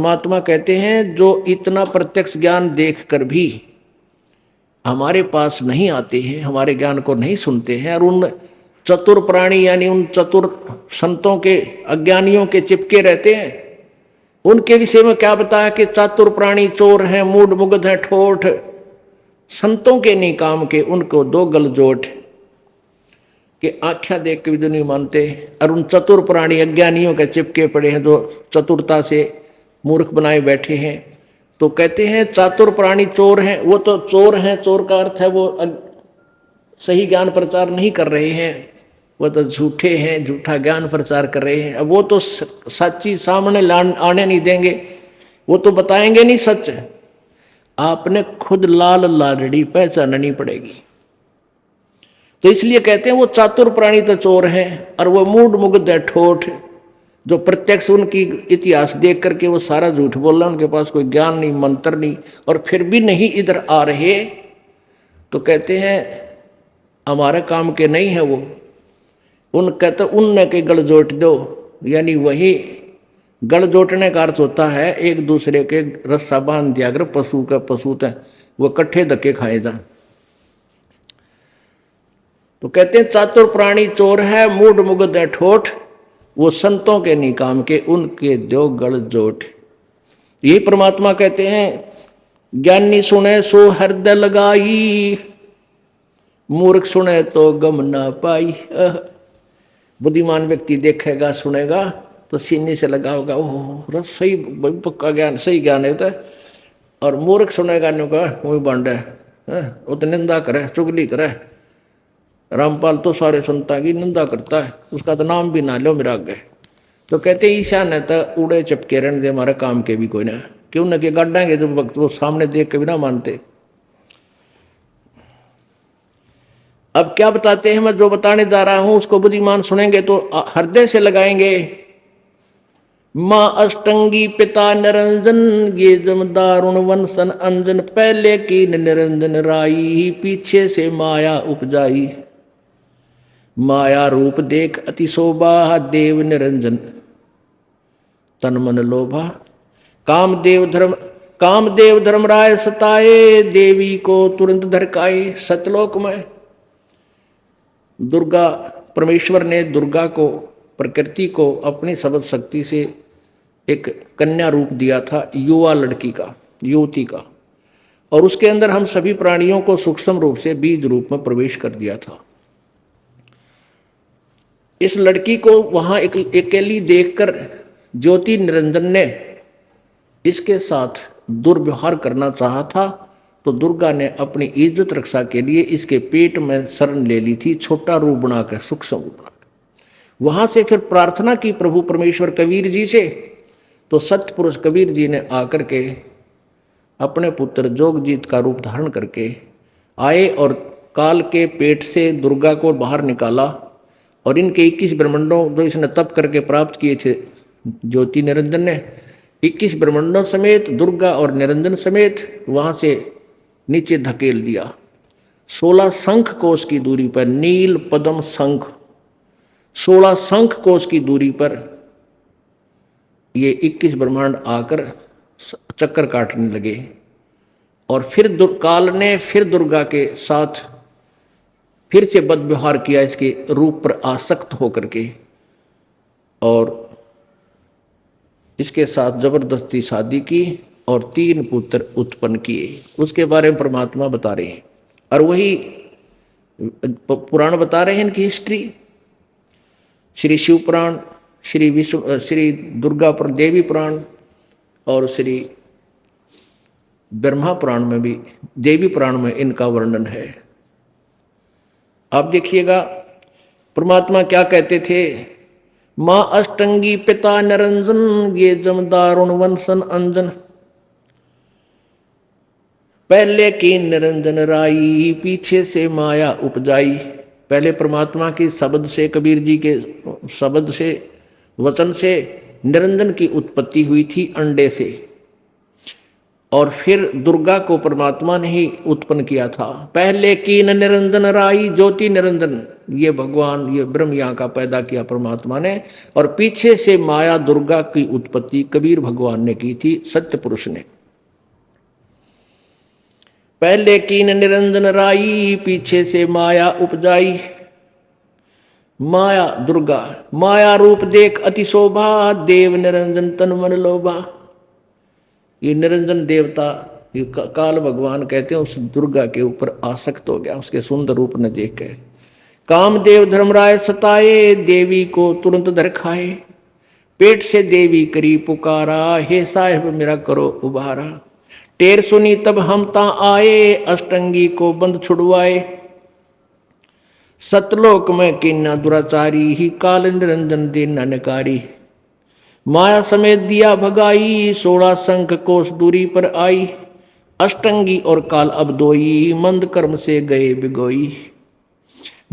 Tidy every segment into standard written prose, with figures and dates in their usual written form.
परमात्मा कहते हैं जो इतना प्रत्यक्ष ज्ञान देखकर भी हमारे पास नहीं आते हैं, हमारे ज्ञान को नहीं सुनते हैं, और उन चतुर प्राणी यानी उन चतुर संतों के अज्ञानियों के चिपके रहते हैं, उनके विषय में क्या बताया कि चातुर प्राणी चोर हैं, मूढ़ मुग्ध हैं, ठोठ, संतों के नहीं काम के, उनको दो गल जोट कि आख्या देख के भी जो नहीं मानते। और उन चतुर प्राणी अज्ञानियों के चिपके पड़े हैं जो चतुरता से मूर्ख बनाए बैठे हैं। तो कहते हैं चातुर प्राणी चोर हैं, वो तो चोर हैं, चोर का अर्थ है वो सही ज्ञान प्रचार नहीं कर रहे हैं, वो तो झूठे हैं, झूठा ज्ञान प्रचार कर रहे हैं। अब वो तो सच्ची सामने आने नहीं देंगे, वो तो बताएंगे नहीं सच, आपने खुद लाल लालड़ी पहचाननी पड़ेगी। तो इसलिए कहते हैं वो चातुर प्राणी तो चोर हैं, और वो मूढ़ मुग्ध है, ठोठ, जो प्रत्यक्ष उनकी इतिहास देख करके वो सारा झूठ बोल रहा, उनके पास कोई ज्ञान नहीं, मंत्र नहीं, और फिर भी नहीं इधर आ रहे। तो कहते हैं हमारे काम के नहीं है वो, उन कहते उनने के गल जोट दो, यानी वही गल जोटने का अर्थ होता है एक दूसरे के रस्सा बांध दिया, अगर पशु का पशु है वो इकट्ठे धक्के खाए जा। तो कहते हैं चातुर प्राणी चोर है, मूढ़ मुग्ध है, ठोठ, वो संतों के नहीं काम के, उनके दो गल जोट। यही परमात्मा कहते हैं ज्ञानी सुने सो हृदय लगाई, मूर्ख सुने तो गम ना पाई। बुद्धिमान व्यक्ति देखेगा सुनेगा तो सीने से लगाओगा, ओह सही पक्का ज्ञान, सही ज्ञान है तो। और मूर्ख सुनेगा नु का वही बांड है, वो तो निंदा करे, चुगली करे। रामपाल तो सारे संतां की निंदा करता है, उसका तो नाम भी ना लो मेरा आगे। तो कहते ईशा ने तो उड़े चपके रहने दे, हमारे काम के भी कोई ना, क्यों न कि गाड़ेंगे जब वक्त वो सामने देख के भी ना मानते। अब क्या बताते हैं, मैं जो बताने जा रहा हूं उसको बुद्धिमान सुनेंगे तो हृदय से लगाएंगे। माँ अष्टंगी पिता निरंजन, ये जमदारुण वंशन अंजन, पहले की निरंजन राई, पीछे से माया उपजाई। माया रूप देख अति शोभा, देव निरंजन तन मन लोभा। कामदेव धर्मराय सताए, देवी को तुरंत धरकाए। सतलोक में दुर्गा परमेश्वर ने दुर्गा को, प्रकृति को अपनी शब्द शक्ति से एक कन्या रूप दिया था, युवा लड़की का, युवती का, और उसके अंदर हम सभी प्राणियों को सूक्ष्म रूप से बीज रूप में प्रवेश कर दिया था। इस लड़की को वहां एक अकेली देखकर ज्योति निरंजन ने इसके साथ दुर्व्यवहार करना चाहा था, तो दुर्गा ने अपनी इज्जत रक्षा के लिए इसके पेट में शरण ले ली थी, छोटा रूप बनाकर, सूक्ष्म रूप बनाकर। वहां से फिर प्रार्थना की प्रभु परमेश्वर कबीर जी से, तो सत्पुरुष कबीर जी ने आकर के अपने पुत्र जोगजीत का रूप धारण करके आए और काल के पेट से दुर्गा को बाहर निकाला। और इनके 21 ब्रह्मंडों जो इसने तप करके प्राप्त किए थे ज्योति निरंजन ने, 21 ब्रह्मंडों समेत दुर्गा और निरंजन समेत वहां से नीचे धकेल दिया। 16 शंख कोश की दूरी पर, नील पद्म शंख, 16 शंख कोश की दूरी पर ये 21 ब्रह्मांड आकर चक्कर काटने लगे। और फिर काल ने फिर दुर्गा के साथ फिर से बदव्यवहार किया, इसके रूप पर आसक्त होकर के, और इसके साथ जबरदस्ती शादी की और 3 पुत्र उत्पन्न किए। उसके बारे में परमात्मा बता रहे हैं, और वही पुराण बता रहे हैं इनकी हिस्ट्री। श्री शिव पुराण, श्री दुर्गा देवी पुराण और श्री ब्रह्मा पुराण में भी, देवी पुराण में इनका वर्णन है। आप देखिएगा परमात्मा क्या कहते थे, माँ अष्टंगी पिता निरंजन, ये जमदारुण वंशन अंजन, पहले की निरंजन राई, पीछे से माया उपजाई। पहले परमात्मा के शब्द से, कबीर जी के शब्द से, वचन से निरंजन की उत्पत्ति हुई थी अंडे से, और फिर दुर्गा को परमात्मा ने ही उत्पन्न किया था। पहले कीन निरंजन राई ज्योति निरंजन, ये भगवान ये ब्रह्म यहाँ का पैदा किया परमात्मा ने, और पीछे से माया दुर्गा की उत्पत्ति कबीर भगवान ने की थी, सत्य पुरुष ने। पहले कीन निरंजन राई पीछे से माया उपजाई। माया दुर्गा, माया रूप देख अति शोभा, देव निरंजन तन मन लोभा। ये निरंजन देवता ये काल भगवान कहते हैं उस दुर्गा के ऊपर आसक्त हो गया, उसके सुंदर रूप ने देख के। कामदेव धर्मराय सताए, देवी को तुरंत धर खाए। पेट से देवी करी पुकारा, हे साहेब मेरा करो उबारा। टेर सुनी तब हम ता आए, अष्टंगी को बंद छुड़वाए। सतलोक में किन्ना दुराचारी, ही काल निरंजन दीन ननकारी। माया समेत दिया भगाई, 16 संख कोस दूरी पर आई। अष्टंगी और काल अब दोई, मंद कर्म से गए बिगोई।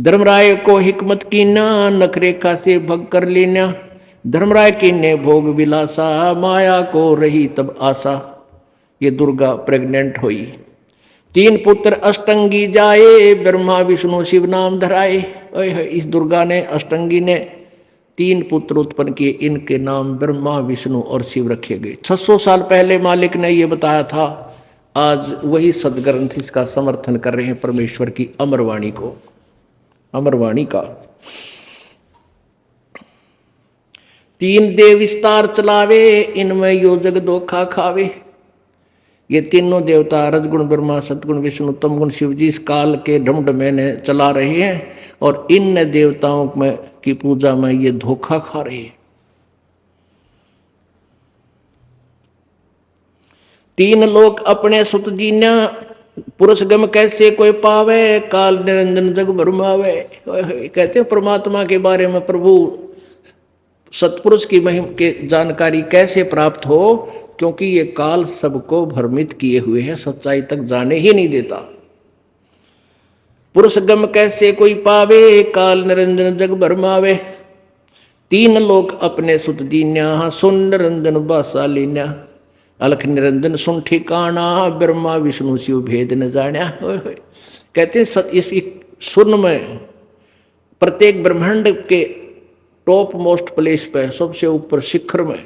धर्मराय को हिकमत कीना, नखरेखा से भग कर लेना। धर्मराय कीने भोग विलासा, माया को रही तब आशा। ये दुर्गा प्रेग्नेंट हुई। 3 पुत्र अष्टंगी जाए, ब्रह्मा विष्णु शिव नाम धराए। इस दुर्गा ने अष्टंगी ने 3 पुत्र उत्पन्न किए, इनके नाम ब्रह्मा विष्णु और शिव रखे गए। 600 साल पहले मालिक ने यह बताया था। आज वही सदग्रंथ इसका समर्थन कर रहे हैं, परमेश्वर की अमरवाणी को, अमरवाणी का। 3 देव विस्तार चलावे, इनमें यो जग धोखा खावे। ये तीनों देवता रजगुण ब्रह्मा, सतगुण विष्णु, तमगुण शिव जी इस काल के ढमढमे ने चला रहे हैं, और इन देवताओं में की पूजा में ये धोखा खा रहे हैं। 3 लोक अपने सुत दीन्या, पुरुष गम कैसे कोई पावे। काल निरंजन जग भरमावे। कहते हैं परमात्मा के बारे में, प्रभु सतपुरुष की महिमा के जानकारी कैसे प्राप्त हो, क्योंकि ये काल सबको भ्रमित किए हुए है, सच्चाई तक जाने ही नहीं देता। पुरुष गम कैसे कोई पावे, काल निरंजन जग भरमावे। 3 लोक अपने सुत दीन्या, सुन निरंजन बासा लीन्या। अलख निरंजन सुन ठिकाना, ब्रह्मा विष्णु शिव भेद न जान्या। कहते हैं इस सुन में प्रत्येक ब्रह्मांड के टॉप मोस्ट प्लेस पे, सबसे ऊपर शिखर में,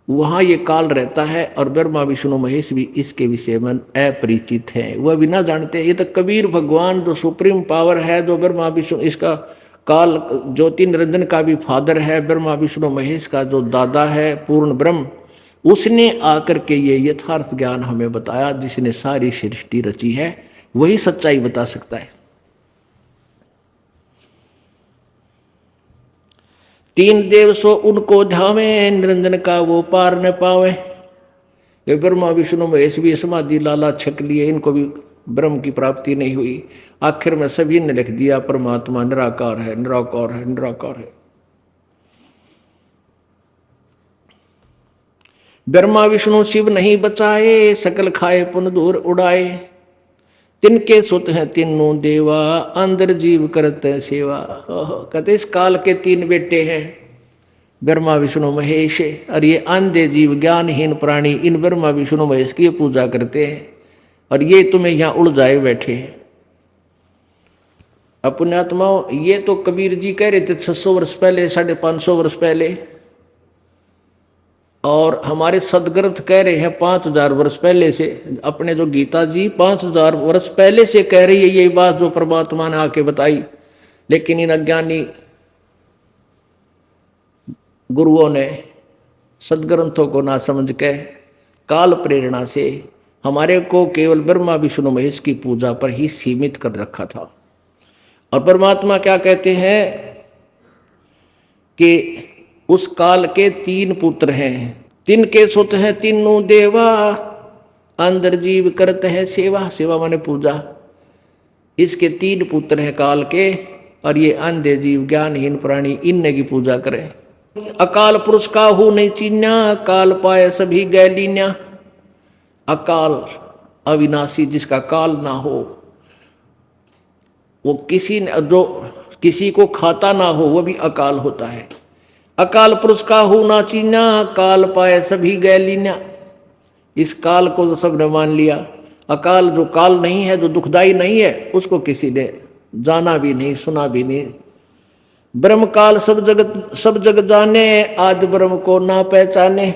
वहां ये काल रहता है, और ब्रह्मा विष्णु महेश भी इसके विषय में अपरिचित हैं, वह भी ना जानते। ये तो कबीर भगवान जो सुप्रीम पावर है, जो ब्रह्मा विष्णु इसका काल ज्योति निरंजन का भी फादर है, ब्रह्मा विष्णु महेश का जो दादा है पूर्ण ब्रह्म, उसने आकर के ये यथार्थ ज्ञान हमें बताया। जिसने सारी सृष्टि रची है वही सच्चाई बता सकता है। 3 देव सो उनको ध्यावे, निरंजन का वो पार न पावे। ये ब्रह्मा विष्णु महेश भी समाधि लाला छक लिए, इनको भी ब्रह्म की प्राप्ति नहीं हुई। आखिर में सभी ने लिख दिया परमात्मा निराकार है, निराकार है, निराकार है। ब्रह्मा विष्णु शिव नहीं बचाए, सकल खाए पुन दूर उड़ाए। तिनके सुत हैं तीनों देवा, अंदर जीव करते सेवा। कहते इस काल के 3 बेटे हैं, ब्रह्मा विष्णु महेश, और ये अंधे जीव ज्ञानहीन प्राणी इन ब्रह्मा विष्णु महेश की पूजा करते हैं, और ये तुम्हें यहाँ उलझाए बैठे हैं। अपने आत्माओं, ये तो कबीर जी कह रहे थे 600 वर्ष पहले, 550 वर्ष पहले, और हमारे सदग्रंथ कह रहे हैं 5000 वर्ष पहले से। अपने जो गीता जी 5000 वर्ष पहले से कह रही है यही बात जो परमात्मा ने आके बताई, लेकिन इन अज्ञानी गुरुओं ने सदग्रंथों को ना समझ के काल प्रेरणा से हमारे को केवल ब्रह्मा विष्णु महेश की पूजा पर ही सीमित कर रखा था। और परमात्मा क्या कहते हैं कि उस काल के 3 पुत्र हैं, तिनके सुत हैं तीनों देवा, अंदर जीव करते हैं सेवा। सेवा माने पूजा। इसके 3 पुत्र हैं काल के, और ये अंधे जीव ज्ञानहीन प्राणी इनने की पूजा करें। अकाल पुरुष का हो नहीं चीन्या, काल पाए सभी गैलीन्या। अकाल अविनाशी जिसका काल ना हो, वो जो किसी को खाता ना हो, वो भी अकाल होता है। अकाल पुरुष का हो ना चीना, काल पाए सभी गैलीन्या। इस काल को तो सबने मान लिया। अकाल जो काल नहीं है, जो दुखदाई नहीं है, उसको किसी ने जाना भी नहीं, सुना भी नहीं। ब्रह्म काल सब जग जाने, आदि ब्रह्म को ना पहचाने।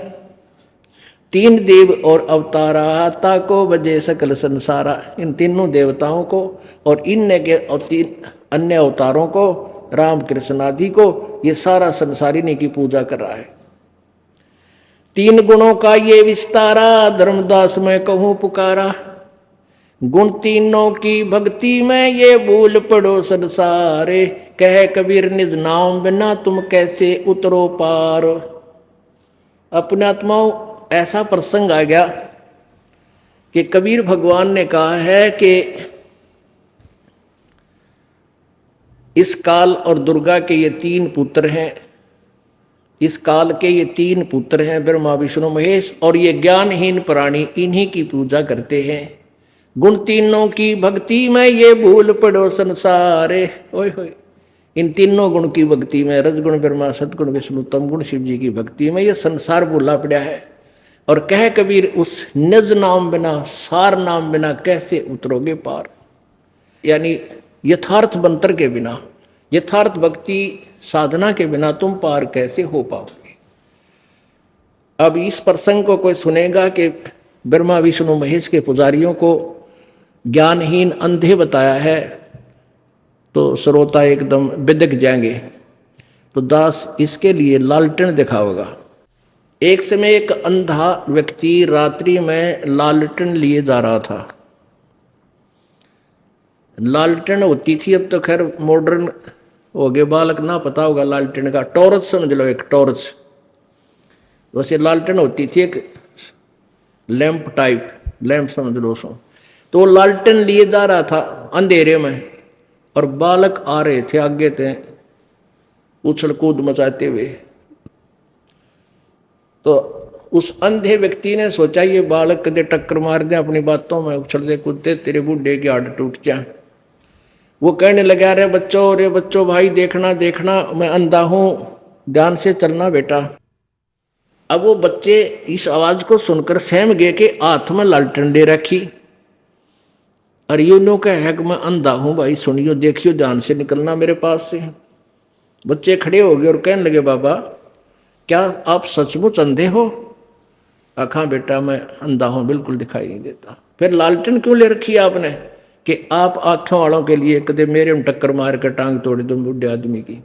तीन देव और अवतारा, ताको बजे सकल संसारा। इन तीनों देवताओं को और इन के और तीन अन्य अवतारों को, राम कृष्ण आदि को, ये सारा संसार इन्हीं की पूजा कर रहा है। तीन गुणों का ये विस्तारा, धर्मदास मैं कहूँ पुकारा। गुण तीनों की भक्ति में ये भूल पड़ो संसारे, कह कबीर निज नाम बिना तुम कैसे उतरो पार। अपने आत्माओं ऐसा प्रसंग आ गया कि कबीर भगवान ने कहा है कि इस काल और दुर्गा के ये तीन पुत्र हैं, इस काल के ये तीन पुत्र हैं, ब्रह्मा विष्णु महेश, और ये ज्ञानहीन प्राणी इन्हीं की पूजा करते हैं। गुण तीनों की भक्ति में ये भूल पड़ो संसारे। ओए होए, इन तीनों गुण की भक्ति में, रजगुण ब्रह्मा, सदगुण विष्णु, तमगुण शिव जी की भक्ति में ये संसार भूला पड़ा है। और कह कबीर उस निज नाम बिना, सार नाम बिना कैसे उतरोगे पार। यानी यथार्थ मंत्र के बिना, यथार्थ भक्ति साधना के बिना तुम पार कैसे हो पाओगे। अब इस प्रसंग को कोई सुनेगा कि ब्रह्मा विष्णु महेश के पुजारियों को ज्ञानहीन अंधे बताया है, तो श्रोता एकदम बिदक जाएंगे। तो दास इसके लिए लालटेन दिखाओगा। एक समय एक अंधा व्यक्ति रात्रि में लालटेन लिए जा रहा था। लालटेन होती थी, अब तो खैर मॉडर्न हो गए, बालक ना पता होगा लालटेन का, टॉर्च समझ लो, एक टॉर्च। वैसे लालटेन होती थी एक लैंप टाइप, लैंप समझ लो सो। तो लालटेन लिए जा रहा था अंधेरे में, और बालक आ रहे थे आगे थे उछल कूद मचाते हुए। तो उस अंधे व्यक्ति ने सोचा ये बालक कदे टक्कर मार दे अपनी बातों में, उछलते कूदते, तेरे बूढ़े की हाड़ टूट जाए। वो कहने लगा, रे बच्चों भाई देखना देखना, मैं अंधा हूं, ध्यान से चलना बेटा। अब वो बच्चे इस आवाज को सुनकर सहम गए कि हाथ में लालटेन दे रखी, और यूं कह कि मैं अंधा हूं भाई, सुनियो देखियो, ध्यान से निकलना मेरे पास से। बच्चे खड़े हो गए और कहने लगे, बाबा क्या आप सचमुच अंधे हो? आखा बेटा मैं अंधा हूं, बिल्कुल दिखाई नहीं देता। फिर लालटेन क्यों ले रखी आपने? कि आप आंखों वालों के लिए कदे मेरे में टक्कर मार कर टांग तोड़ दो बूढ़े आदमी की,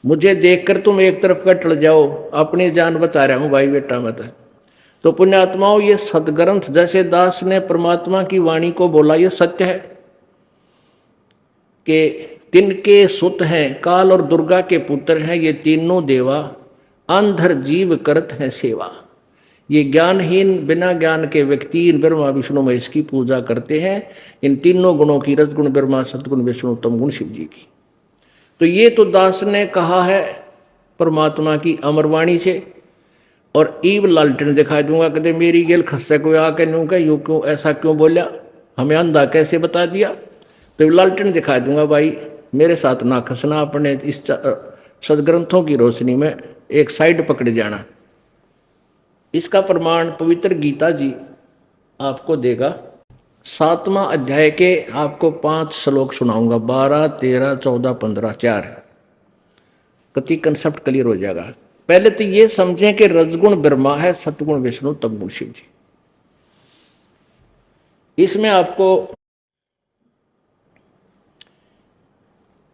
मुझे देखकर तुम एक तरफ का टल जाओ, अपनी जान बचा रहा हूं भाई बेटा मत। तो पुण्यात्माओं, ये सदग्रंथ जैसे दास ने परमात्मा की वाणी को बोला, ये सत्य है कि तिनके सुत हैं, काल और दुर्गा के पुत्र हैं ये तीनों देवा, अंधर जीव करत हैं सेवा। ये ज्ञानहीन बिना ज्ञान के व्यक्ति इन ब्रह्मा विष्णु महेश की पूजा करते हैं, इन तीनों गुणों की, रजगुण ब्रह्मा, सदगुण विष्णु, तमगुण शिव जी की। तो ये तो दास ने कहा है परमात्मा की अमरवाणी से। और ईब लालटेन दिखा दूंगा, कहते मेरी गेल खस्से को आके यूं का यूं क्यों, ऐसा क्यों बोला, हमें अंधा कैसे बता दिया। तो लालटेन दिखा दूंगा, भाई मेरे साथ ना खसना, अपने इस सदग्रंथों की रोशनी में एक साइड पकड़ जाना। इसका प्रमाण पवित्र गीता जी आपको देगा। 7वां अध्याय के आपको 5 श्लोक सुनाऊंगा, 12, 13, 14, 15, 4। कति कंसेप्ट क्लियर हो जाएगा। पहले तो ये समझें कि रजगुण ब्रह्मा है, सतगुण विष्णु, तमगुण शिव जी। इसमें आपको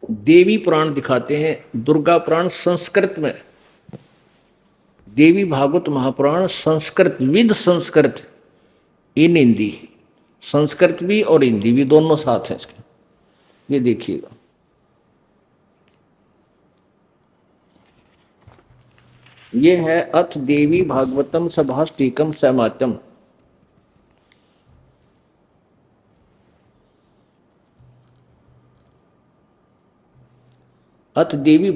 देवी पुराण दिखाते हैं, दुर्गा पुराण संस्कृत में, देवी भागवत महापुराण संस्कृत विद संस्कृत इन हिंदी, संस्कृत भी और हिंदी भी दोनों साथ हैं इसके। ये देखिएगा, ये है अथ देवी भागवतम सभाष्टिकम सैमात्यम। अथ देवी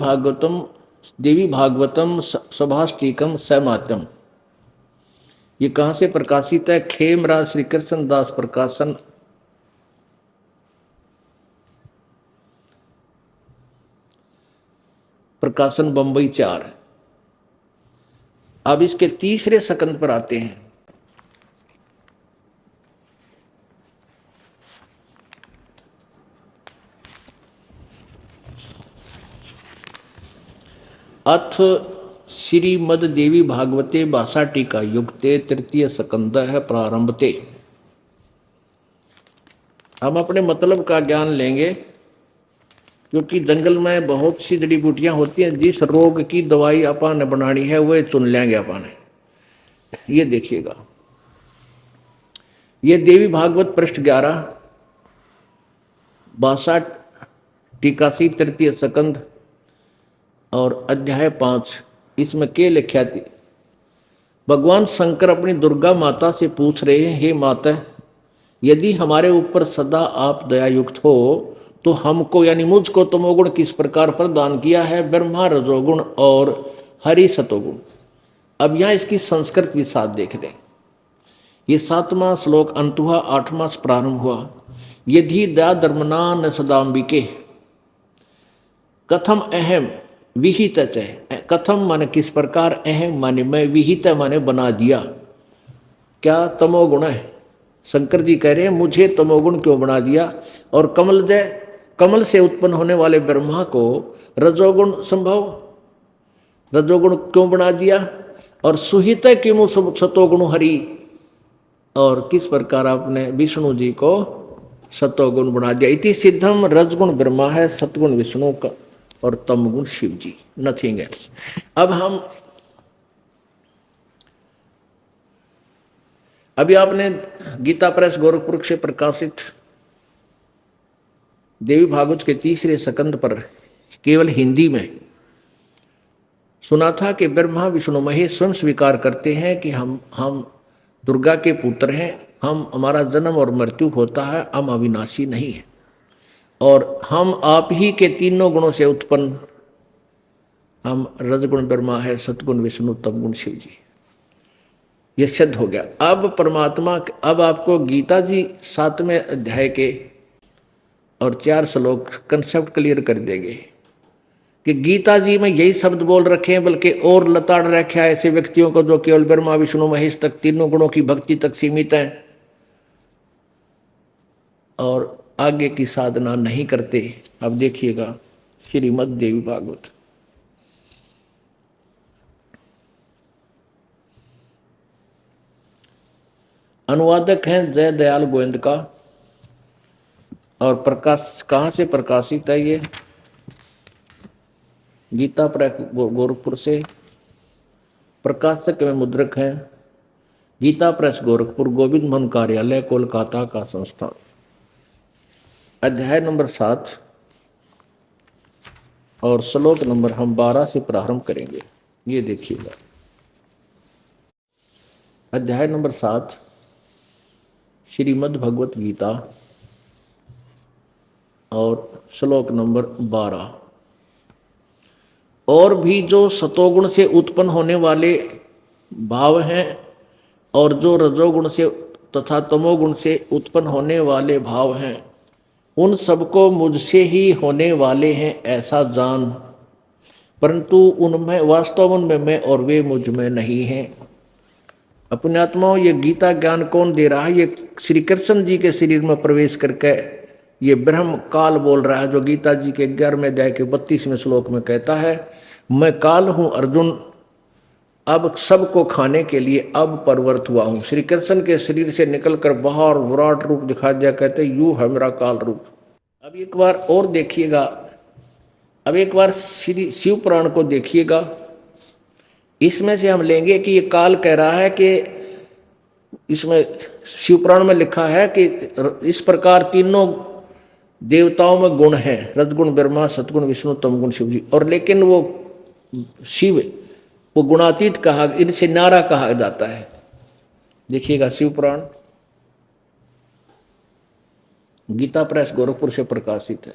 भागवतम सभाष्टिकम सैमात्यम। ये कहाँ से प्रकाशित है? खेमराज श्री कृष्ण दास प्रकाशन, प्रकाशन बंबई 4। अब इसके तीसरे स्कंद पर आते हैं। अथ श्रीमद देवी भागवते भाषा टीका युक्ते तृतीय स्कंद है प्रारंभते। हम अपने मतलब का ज्ञान लेंगे, क्योंकि जंगल में बहुत सी जड़ी बूटियां होती हैं। जिस रोग की दवाई अपन ने बनानी है वह चुन लेंगे अपन ने। ये देखिएगा, ये देवी भागवत पृष्ठ 11 भाषा टीकासी तृतीय स्कंद और अध्याय 5। इसमें के लिखा थी, भगवान शंकर अपनी दुर्गा माता से पूछ रहे हैं, हे माता, यदि हमारे ऊपर सदा आप दयायुक्त हो तो हमको यानी मुझको तमोगुण किस प्रकार प्रदान किया है, ब्रह्मा रजोगुण और हरि सतोगुण। अब यहाँ इसकी संस्कृत भी साथ देख लें। ये 7वां श्लोक अंत हुआ, 8वां प्रारंभ हुआ। यदि दया धर्मना न सदाम्बिके कथम अहम विहित च, कथम माने किस प्रकार, अहम माने मैं, विहित माने बना दिया। क्या तमोगुण है? शंकर जी कह रहे हैं मुझे तमोगुण क्यों बना दिया। और कमल से उत्पन्न होने वाले ब्रह्मा को रजोगुण संभव, रजोगुण क्यों बना दिया। और सुहित किमु सतोगुण हरि, और किस प्रकार आपने विष्णु जी को सतोगुण बना दिया। इति सिद्धम, रजगुण ब्रह्मा है, सतगुण विष्णु का और तमगुण शिव जी, नथिंग एल्स। अब हम अभी आपने गीता प्रेस गोरखपुर से प्रकाशित देवी भागवत के 3रे स्कंद पर केवल हिंदी में सुना था कि ब्रह्मा विष्णु महेश स्वयं स्वीकार करते हैं कि हम दुर्गा के पुत्र हैं, हमारा जन्म और मृत्यु होता है, हम अविनाशी नहीं है, और हम आप ही के तीनों गुणों से उत्पन्न, हम रजगुण ब्रह्मा है, सतगुण विष्णु, तमगुण शिव जी। ये सिद्ध हो गया। अब परमात्मा, अब आपको गीता जी 7वें अध्याय के और 4 श्लोक कंसेप्ट क्लियर कर देंगे कि गीता जी में यही शब्द बोल रखे हैं, बल्कि और लताड़ रखा है ऐसे व्यक्तियों को जो केवल ब्रह्मा विष्णु महेश तक तीनों गुणों की भक्ति तक सीमित है और आगे की साधना नहीं करते। अब देखिएगा श्रीमद देवी भागवत, अनुवादक हैं जय दयाल गोविंद का, और प्रकाश कहाँ से प्रकाशित है ये, गीता प्रेस गोरखपुर से। प्रकाशक में मुद्रक हैं गीता प्रेस गोरखपुर, गोविंद मोहन कार्यालय कोलकाता का संस्थान। अध्याय नंबर 7 और श्लोक नंबर हम 12 से प्रारंभ करेंगे। ये देखिएगा, अध्याय नंबर 7 श्रीमद् भगवत गीता और श्लोक नंबर 12। और भी जो सतोगुण से उत्पन्न होने वाले भाव हैं और जो रजोगुण से तथा तमोगुण से उत्पन्न होने वाले भाव हैं, उन सबको मुझसे ही होने वाले हैं ऐसा जान, परंतु उनमें वास्तव उनमें मैं और वे मुझ में नहीं हैं। अपने आत्माओं, ये गीता ज्ञान कौन दे रहा है? ये श्री कृष्ण जी के शरीर में प्रवेश करके ये ब्रह्म काल बोल रहा है, जो गीता जी के 11वें अध्याय के 32वें श्लोक में कहता है, मैं काल हूं अर्जुन, अब सबको खाने के लिए अब परवर्त हुआ हूं। श्री कृष्ण के शरीर से निकलकर बाहर विराट रूप दिखा दिया, कहते यू है मेरा काल रूप। अब एक बार और देखिएगा, अब एक बार श्री शिव पुराण को देखिएगा। इसमें से हम लेंगे कि ये काल कह रहा है कि इसमें शिव पुराण में लिखा है कि इस प्रकार तीनों देवताओं में गुण है, रजगुण ब्रह्मा, सतगुण विष्णु, तमगुण शिव जी। और लेकिन वो शिव वो गुणातीत कहा, इनसे नारा कहा जाता है। देखिएगा शिव पुराण, गीता प्रेस गोरखपुर से प्रकाशित है।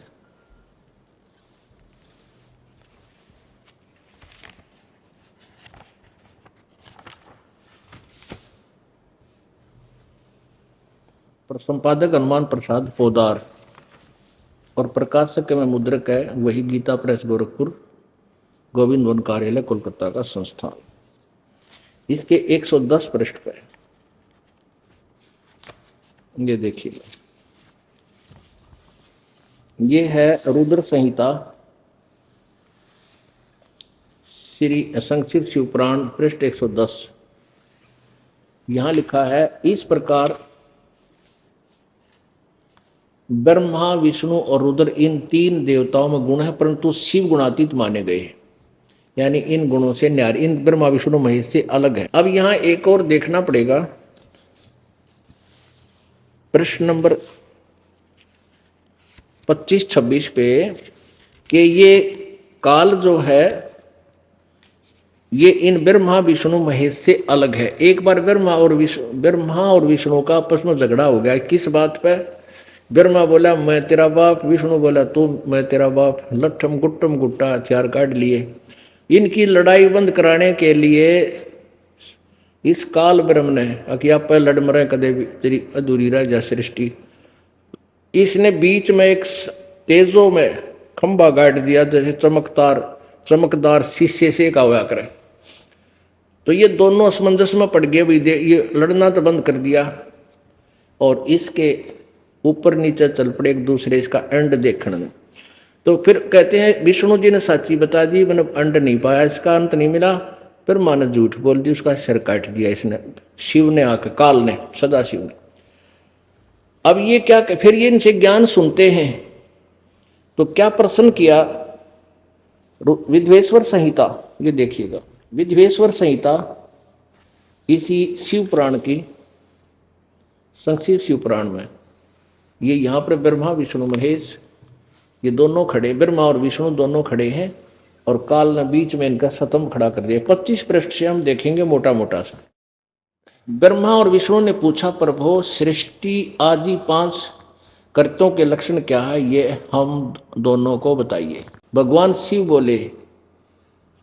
संपादक हनुमान प्रसाद पोदार और प्रकाशक में मुद्रक है वही गीता प्रेस गोरखपुर, गोविंद वन कार्यालय कोलकाता का संस्थान। इसके 110 पृष्ठ पे ये देखिए, ये है रुद्र संहिता श्री संक्षिप्त शिवपुराण पृष्ठ 110। यहां लिखा है, इस प्रकार ब्रह्मा विष्णु और रुद्र इन तीन देवताओं में गुण है, परंतु शिव गुणातीत माने गए, यानी इन गुणों से न्यारे, इन ब्रह्मा विष्णु महेश से अलग है। अब यहां एक और देखना पड़ेगा, प्रश्न नंबर 25-26 पे, कि ये काल जो है ये इन ब्रह्मा विष्णु महेश से अलग है। एक बार ब्रह्मा और विष्णु का आपस में झगड़ा हो गया। किस बात पे? ब्रह्मा बोला मैं तेरा बाप, विष्णु बोला तू मैं तेरा बाप। लट्ठम गुट्टा हथियार काट लिए। इनकी लड़ाई बंद कराने के लिए इस काल ब्रह्म ने अकिया पे लड़ मरे कदे भी तेरी अधूरी रह जा सृष्टि, इसने बीच में एक तेजो में खंभा गाड़ दिया, जैसे चमकदार शीशे से का हुआ करे। तो ये दोनों असमंजस में पड़ गए भाई, ये लड़ना तो बंद कर दिया और इसके ऊपर नीचे चल पड़े एक दूसरे इसका अंड देखने में। तो फिर कहते हैं विष्णु जी ने साची बता दी, मैंने अंड नहीं पाया, इसका अंत नहीं मिला। फिर माने झूठ बोल दी, उसका सिर काट दिया इसने, शिव ने आकर, काल ने, सदा शिव ने। अब ये क्या, फिर ये इनसे ज्ञान सुनते हैं तो क्या प्रश्न किया? विद्वेश्वर संहिता, ये देखिएगा, विद्वेश्वर संहिता इसी शिव पुराण की, संक्षिप्त शिव पुराण में, ये यहाँ पर ब्रह्मा विष्णु महेश ये दोनों खड़े, ब्रह्मा और विष्णु दोनों खड़े हैं और काल ने बीच में इनका सतम खड़ा कर दिया। 25 पृष्ठ से हम देखेंगे मोटा मोटा सा। ब्रह्मा और विष्णु ने पूछा, प्रभु सृष्टि आदि 5 कर्तों के लक्षण क्या है, ये हम दोनों को बताइए। भगवान शिव बोले,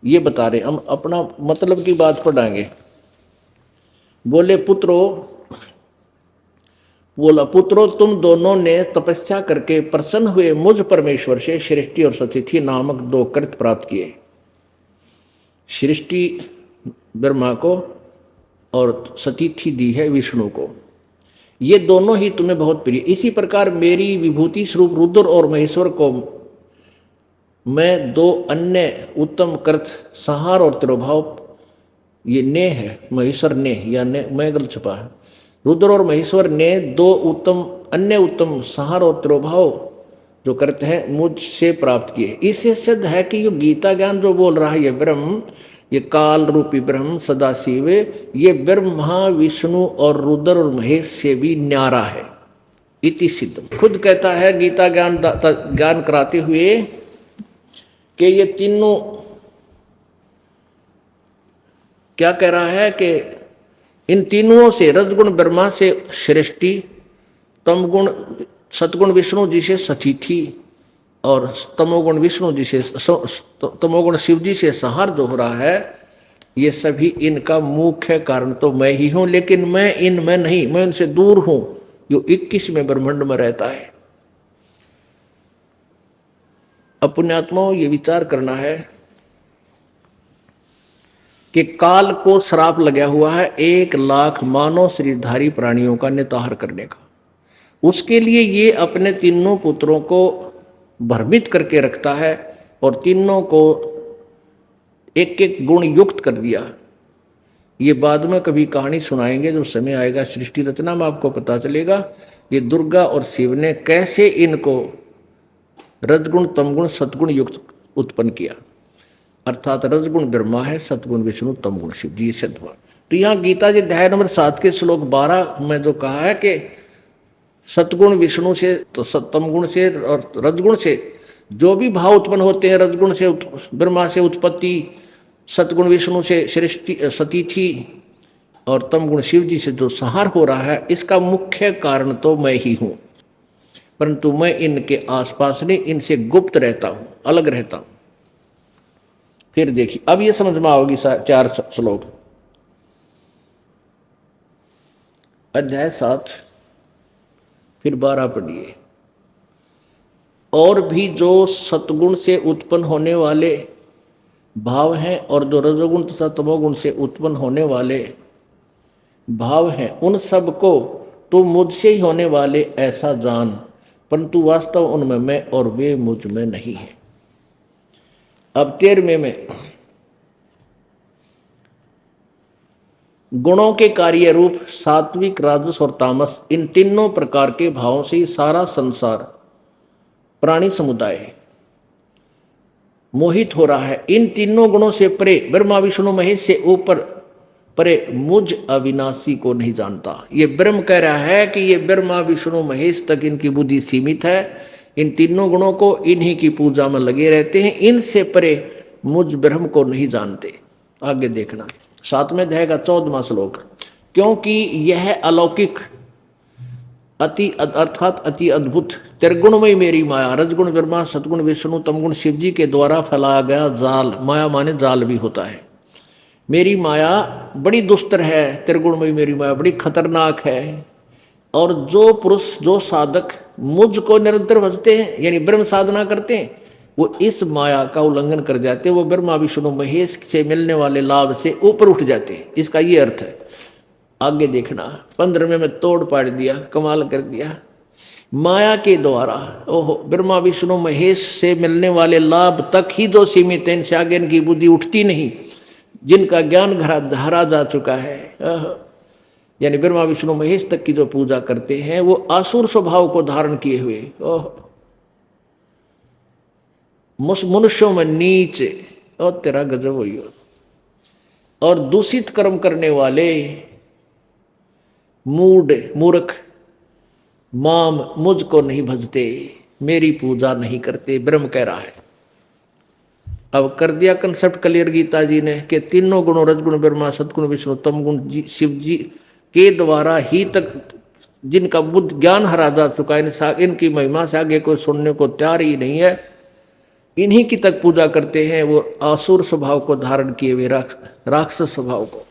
ये बता रहे, हम अपना मतलब की बात पढ़ाएंगे। बोले पुत्रो तुम दोनों ने तपस्या करके प्रसन्न हुए मुझ परमेश्वर से सृष्टि और सतिथि नामक 2 कृत प्राप्त किए। सृष्टि ब्रह्मा को और सतिथि दी है विष्णु को। ये दोनों ही तुम्हें बहुत प्रिय। इसी प्रकार मेरी विभूति स्वरूप रुद्र और महेश्वर को मैं 2 अन्य उत्तम कृत संहार और तिरोभाव, ये ने है महेश्वर ने, या ने मैं गलत छपा है, रुद्र और महेश्वर ने 2 अन्य उत्तम संहार और तिरोभाव जो करते हैं मुझसे प्राप्त किए। इससे सिद्ध है कि ये गीता ज्ञान जो बोल रहा है ये ब्रह्म, ये काल रूपी ब्रह्म सदाशिव, ये ब्रह्मा विष्णु और रुद्र और महेश से भी न्यारा है। इति सिद्ध खुद कहता है गीता ज्ञान कराते हुए कि ये तीनों क्या कह रहा है कि इन तीनों से, रजगुण ब्रह्मा से सृष्टि, तमगुण सतगुण विष्णु जी से सतिथि और तमोगुण विष्णु जी से, तमोगुण शिव जी से संहार जो हो रहा है, ये सभी इनका मुख्य कारण तो मैं ही हूं, लेकिन मैं इनमें नहीं, मैं इनसे दूर हूं, जो 21वें ब्रह्मांड में रहता है। अपने आत्माओं ये विचार करना है कि काल को श्राप लगा हुआ है 1 लाख मानव शरीरधारी प्राणियों का निताहर करने का। उसके लिए ये अपने तीनों पुत्रों को भ्रमित करके रखता है और तीनों को एक एक गुण युक्त कर दिया। ये बाद में कभी कहानी सुनाएंगे, जो समय आएगा सृष्टि रचना में आपको पता चलेगा ये दुर्गा और शिव ने कैसे इनको रजगुण तमगुण सतगुण युक्त उत्पन्न किया। अर्थात रजगुण ब्रह्मा है, सतगुण विष्णु, तमगुण शिव जी, सिद्ध हुआ। तो यहाँ गीता जी अध्याय नंबर 7 के श्लोक 12 में जो कहा है कि सतगुण विष्णु से, तो तमगुण से और रजगुण से जो भी भाव उत्पन्न होते हैं, रजगुण से ब्रह्मा से उत्पत्ति, सतगुण विष्णु से सृष्टि सतिथि और तमगुण शिव जी से जो संहार हो रहा है, इसका मुख्य कारण तो मैं ही हूँ, परंतु मैं इनके आसपास नहीं, इनसे गुप्त रहता हूँ, अलग रहता हूँ। फिर देखिए, अब ये समझ में आओगी 4 श्लोक, अध्याय 7 फिर 12 पढ़िए। और भी जो सतगुण से उत्पन्न होने वाले भाव हैं और जो रजोगुण तथा तमोगुण से उत्पन्न होने वाले भाव हैं, उन सब को तो मुझसे ही होने वाले ऐसा जान, परंतु वास्तव उनमें मैं और वे मुझ में नहीं है। अब 13वें में गुणों के कार्य रूप सात्विक, राजस और तामस, इन तीनों प्रकार के भावों से ही सारा संसार, प्राणी समुदाय मोहित हो रहा है। इन तीनों गुणों से परे, ब्रह्मा विष्णु महेश से ऊपर परे मुझ अविनाशी को नहीं जानता। ये ब्रह्म कह रहा है कि ये ब्रह्मा विष्णु महेश तक इनकी बुद्धि सीमित है, इन तीनों गुणों को इन्हीं की पूजा में लगे रहते हैं, इनसे परे मुझ ब्रह्म को नहीं जानते। आगे देखना 7वें अध्याय का 14वां श्लोक। क्योंकि यह अलौकिक अति अर्थात अति अद्भुत त्रिगुणमयी मेरी माया, रजगुण ब्रह्मा, सतगुण विष्णु, तमगुण शिव जी के द्वारा फैलाया गया जाल, माया माने जाल भी होता है, मेरी माया बड़ी दुस्तर है। त्रिगुणमयी मेरी माया बड़ी खतरनाक है। और जो पुरुष, जो साधक मुझको निरंतर भजते हैं, यानी ब्रह्म साधना करते हैं, वो इस माया का उल्लंघन कर जाते हैं, वो ब्रह्मा विष्णु महेश से मिलने वाले लाभ से ऊपर उठ जाते हैं। इसका ये अर्थ है। आगे देखना 15वें में तोड़ पाड़ दिया, कमाल कर दिया। माया के द्वारा ओहो ब्रह्मा विष्णु महेश से मिलने वाले लाभ तक ही जो सीमित है, इनसे आगे इनकी बुद्धि उठती नहीं। जिनका ज्ञान हरा जा चुका है, यानी ब्रह्मा विष्णु महेश तक की जो पूजा करते हैं, वो आसुर स्वभाव को धारण किए हुए, मनुष्यों में नीच, और तेरा गजब हुई हो। और दूषित कर्म करने वाले मूर्ख माम मुझको नहीं भजते, मेरी पूजा नहीं करते, ब्रह्म कह रहा है। अब कर दिया कंसेप्ट क्लियर गीता जी ने कि तीनों गुणों, रजगुण ब्रह्मा, सतगुण विष्णु, तमगुण शिव जी के द्वारा ही तक जिनका बुद्ध ज्ञान हरा जा चुका है, इनकी महिमा से आगे कोई सुनने को तैयार ही नहीं है, इन्हीं की तक पूजा करते हैं। वो आसुर स्वभाव को धारण किए हुए, राक्षस स्वभाव को,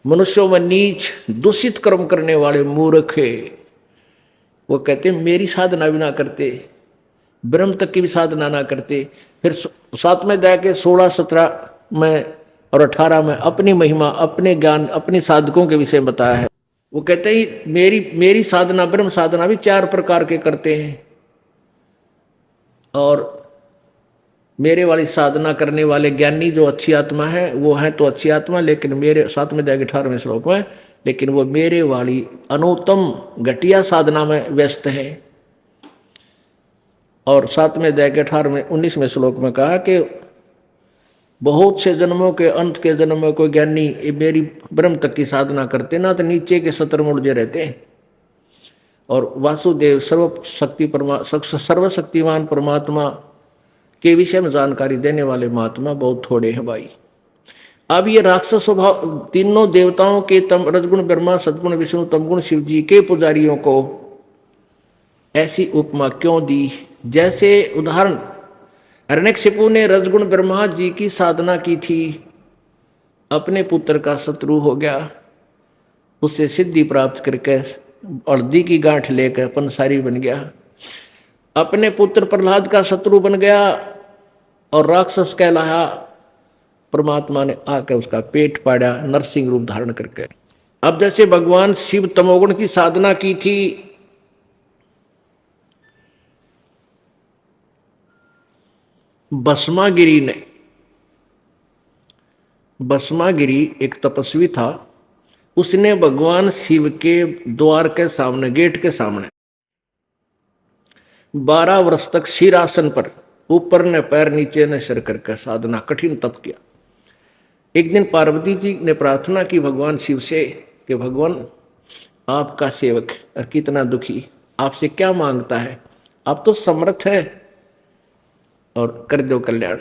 मनुष्यों में नीच दूषित कर्म करने वाले मूर्ख है। वो कहते हैं मेरी साधना भी ना करते, ब्रह्म तक की भी साधना ना करते। फिर 7वें अध्याय के 16, 17 में और 18 में अपनी महिमा, अपने ज्ञान, अपनी साधकों के विषय बताया है। वो कहते हैं मेरी साधना, ब्रह्म साधना भी 4 प्रकार के करते हैं, और मेरे वाली साधना करने वाले ज्ञानी जो अच्छी आत्मा है, वो है तो अच्छी आत्मा, लेकिन मेरे 7वें अध्याय के 18वें श्लोक में, लेकिन वो मेरे वाली अनुत्तम घटिया साधना में व्यस्त है। और 7वें अध्याय के 18वें 19वें श्लोक में कहा कि बहुत से जन्मों के अंत के जन्म में कोई ज्ञानी मेरी ब्रह्म तक की साधना करते ना, तो नीचे के सतर मुड़जे रहते हैं। और वासुदेव सर्वशक्तिमान परमात्मा के विषय में जानकारी देने वाले महात्मा बहुत थोड़े हैं भाई। अब ये राक्षस स्वभाव तीनों देवताओं के, रजगुण ब्रह्मा, सद्गुण विष्णु, तमगुण शिव जी के पुजारियों को ऐसी उपमा क्यों दी? जैसे उदाहरण, हिरण्यकशिपु ने रजगुण ब्रह्मा जी की साधना की थी, अपने पुत्र का शत्रु हो गया, उससे सिद्धि प्राप्त करके हल्दी की गांठ लेकर पंसारी बन गया। अपने पुत्र प्रहलाद का शत्रु बन गया और राक्षस कहलाया। परमात्मा ने आकर उसका पेट पाड़ा, नरसिंह रूप धारण करके। अब जैसे भगवान शिव तमोगुण की साधना की थी, भस्मागिरी ने, भस्मागिरी एक तपस्वी था, उसने भगवान शिव के द्वार के सामने, गेट के सामने 12 वर्ष तक शीरासन पर ऊपर ने पैर नीचे ने सिर करके साधना, कठिन तप किया। एक दिन पार्वती जी ने प्रार्थना की भगवान शिव से कि भगवान आपका सेवक और कितना दुखी, आपसे क्या मांगता है, आप तो समर्थ हैं और कर दो कल्याण।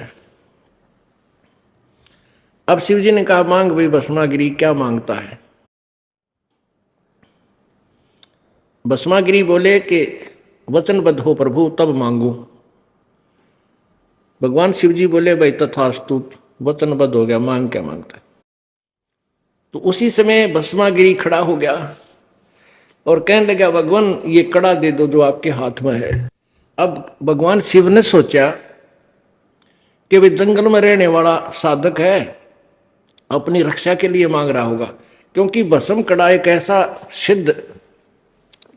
अब शिव जी ने कहा मांग भाई भस्मागिरी, क्या मांगता है? भस्मागिरी बोले कि वचनबद्ध हो प्रभु तब मांगू। भगवान शिव जी बोले भाई तथास्तु, वचनबद्ध हो गया, मांग क्या मांगता है? तो उसी समय भस्मागिरी खड़ा हो गया और कहने लगा भगवान ये कड़ा दे दो जो आपके हाथ में है। अब भगवान शिव ने सोचा कि वे जंगल में रहने वाला साधक है, अपनी रक्षा के लिए मांग रहा होगा, क्योंकि भस्म कड़ा एक ऐसा सिद्ध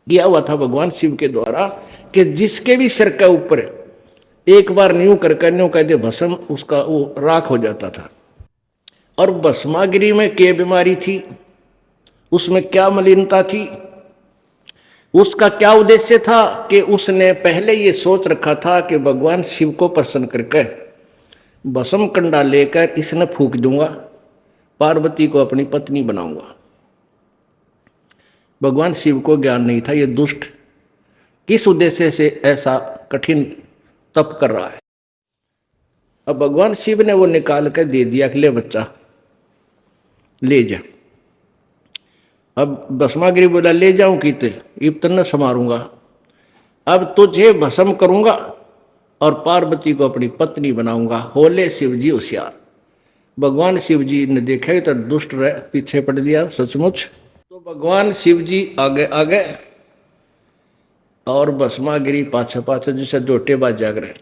किया हुआ था भगवान शिव के द्वारा कि जिसके भी सिर के ऊपर एक बार न्यू करके न्यू कह दे भस्म, उसका वो राख हो जाता था। और भस्मागिरी में क्या बीमारी थी? उसमें क्या मलिनता थी, उसका क्या उद्देश्य था कि उसने पहले ये सोच रखा था कि भगवान शिव को प्रसन्न करके भस्म कंडा लेकर इसने फूंक दूंगा, पार्वती को अपनी पत्नी बनाऊंगा। भगवान शिव को ज्ञान नहीं था ये दुष्ट किस उद्देश्य से ऐसा कठिन तप कर रहा है। अब भगवान शिव ने वो निकाल कर दे दिया कि ले बच्चा ले जा। अब भस्मागिरी बोला ले जाऊं किते, इब्तन संवारूंगा, अब तुझे भस्म करूंगा और पार्वती को अपनी पत्नी बनाऊंगा। होले शिव जी होशियार। भगवान शिव जी ने देखा तो दुष्ट रह पीछे पड़ दिया सचमुच। तो भगवान शिव जी आगे आगे और भस्मागिरी पाछे पाछे जैसे जोटेबाज जाग रहे।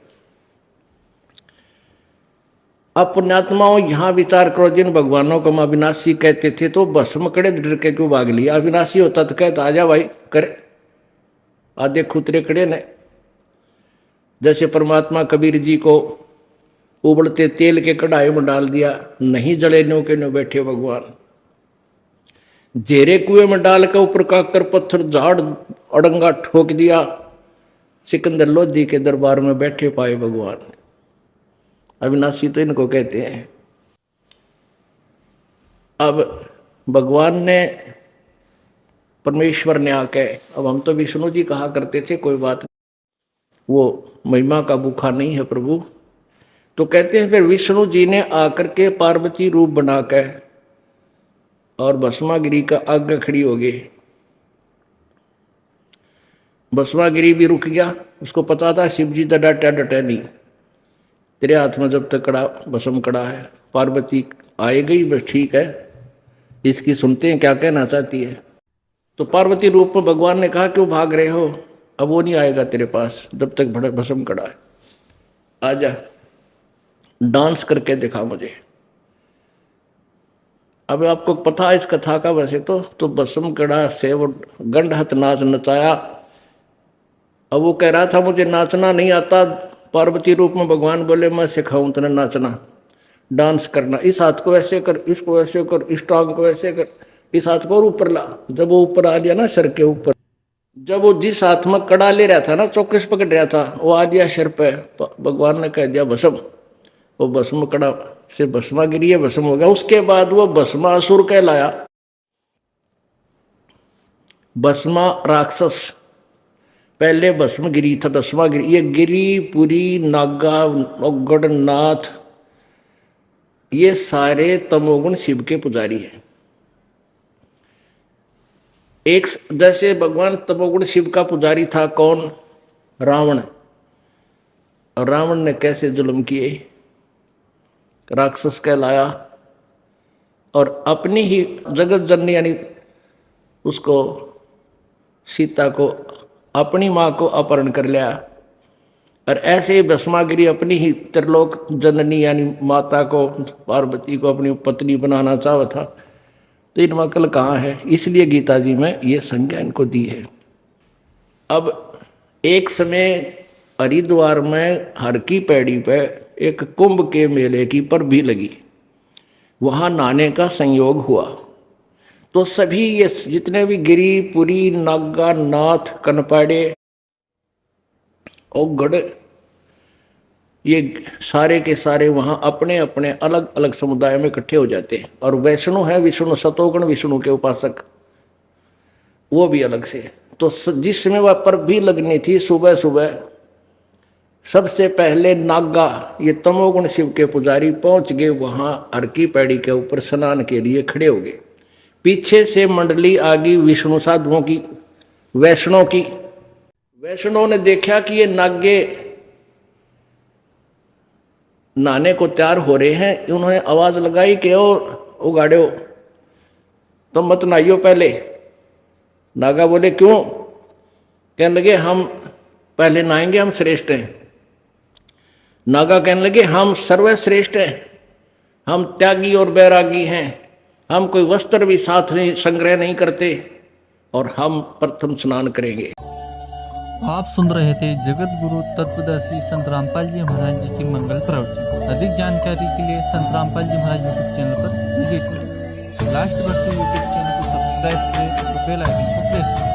अब पुण्यात्माओं यहां विचार करो, जिन भगवानों को हम अविनाशी कहते थे तो भस्म कड़े डर के क्यों भाग लिया? अविनाशी होता तो कहता आजा भाई करे, आधे खुतरे खड़े ने। जैसे परमात्मा कबीर जी को उबलते तेल के कढ़ाई में डाल दिया, नहीं जले न्यों के न्यों बैठे भगवान। जेरे कुएं में डाल कर ऊपर काकर पत्थर झाड़ अड़ंगा ठोक दिया, सिकंदर लोधी के दरबार में बैठे पाए भगवान। अविनाशी तो इनको कहते हैं। अब भगवान ने परमेश्वर ने आके, अब हम तो विष्णु जी कहा करते थे, कोई बात नहीं, वो महिमा का भूखा नहीं है प्रभु। तो कहते हैं फिर विष्णु जी ने आकर के पार्वती रूप बनाकर और भस्मागिरी का आगे खड़ी हो गई। भस्मागिरी भी रुक गया, उसको पता था शिव जी तो डटा डटे नहीं, तेरे हाथ में जब तक कड़ा भस्म कड़ा है। पार्वती आए गई, बस ठीक है, इसकी सुनते हैं क्या कहना चाहती है। तो पार्वती रूप में भगवान ने कहा क्यों भाग रहे हो, अब वो नहीं आएगा तेरे पास जब तक बड़ा भस्म कड़ा है। आजा डांस करके दिखा मुझे। अब आपको पता है इस कथा का वैसे तो भस्म कड़ा से वो गंडहत नाच नचाया। अब वो कह रहा था मुझे नाचना नहीं आता। पार्वती रूप में भगवान बोले मैं सिखाऊं तेने नाचना, डांस करना, इस हाथ को ऐसे कर, इसको ऐसे कर, इस टांग को ऐसे कर, इस हाथ को और ऊपर ला। जब वो ऊपर आ गया ना सर के ऊपर, जब वो जिस हाथ में कड़ा ले रहा था ना, चौकस पकड़ रहा था, वो आ गया सिर पे, भगवान ने कह दिया भस्म। वो भस्म कड़ा से भस्मागिरी भस्म हो गया। उसके बाद वो भस्मासुर कहलाया, भस्मा राक्षस। पहले भस्मगिरी था, भस्मागिरी। ये गिरी पुरी नागा नौगढ़ नाथ ये सारे तमोगुण शिव के पुजारी हैं। एक जैसे भगवान तमोगुण शिव का पुजारी था कौन? रावण। और रावण ने कैसे जुल्म किए, राक्षस कहलाया और अपनी ही जगत जननी यानी उसको सीता को अपनी माँ को अपहरण कर लिया। और ऐसे ही भस्मागिरी अपनी ही त्रिलोक जननी यानी माता को, पार्वती को अपनी पत्नी बनाना चाहा था। तो इनमें अकल कहाँ है? इसलिए गीता जी में ये संज्ञा इनको दी है। अब एक समय हरिद्वार में हर की पैड़ी पे एक कुंभ के मेले की पर भी लगी, वहाँ नहाने का संयोग हुआ। तो सभी ये जितने भी गिरी पुरी नागा नाथ कनपाड़े और गढ़ ये सारे के सारे वहाँ अपने अपने अलग अलग समुदाय में इकट्ठे हो जाते हैं। और वैष्णु है विष्णु, सतोगुण विष्णु के उपासक, वो भी अलग से। तो जिस समय वह पर भी लगनी थी, सुबह सुबह सबसे पहले नागा ये तमोगुण शिव के पुजारी पहुंच गए वहां हर की पैड़ी के ऊपर स्नान के लिए खड़े हो गए। पीछे से मंडली आ गई विष्णु साधुओं की, वैष्णव की। वैष्णव ने देखा कि ये नागे नहाने को तैयार हो रहे हैं। उन्होंने आवाज लगाई कि ओ गाड़ो तो मत नहाइयो पहले। नागा बोले क्यों? कहने लगे हम पहले नहाएंगे, हम श्रेष्ठ हैं। नागा कहने लगे हम सर्वश्रेष्ठ हैं, हम त्यागी और बैरागी हैं, हम कोई वस्त्र भी साथ नहीं संग्रह नहीं करते और हम प्रथम स्नान करेंगे। आप सुन रहे थे जगत गुरु तत्वदर्शी संत रामपाल जी महाराज जी की मंगल प्रवचन। अधिक जानकारी के लिए संत रामपाल जी महाराज यूट्यूब चैनल पर विजिट करें। लास्ट भक्ति यूट्यूब चैनल को सब्सक्राइब सब्सक्राइब करें और बेल आइकन को प्रेस करें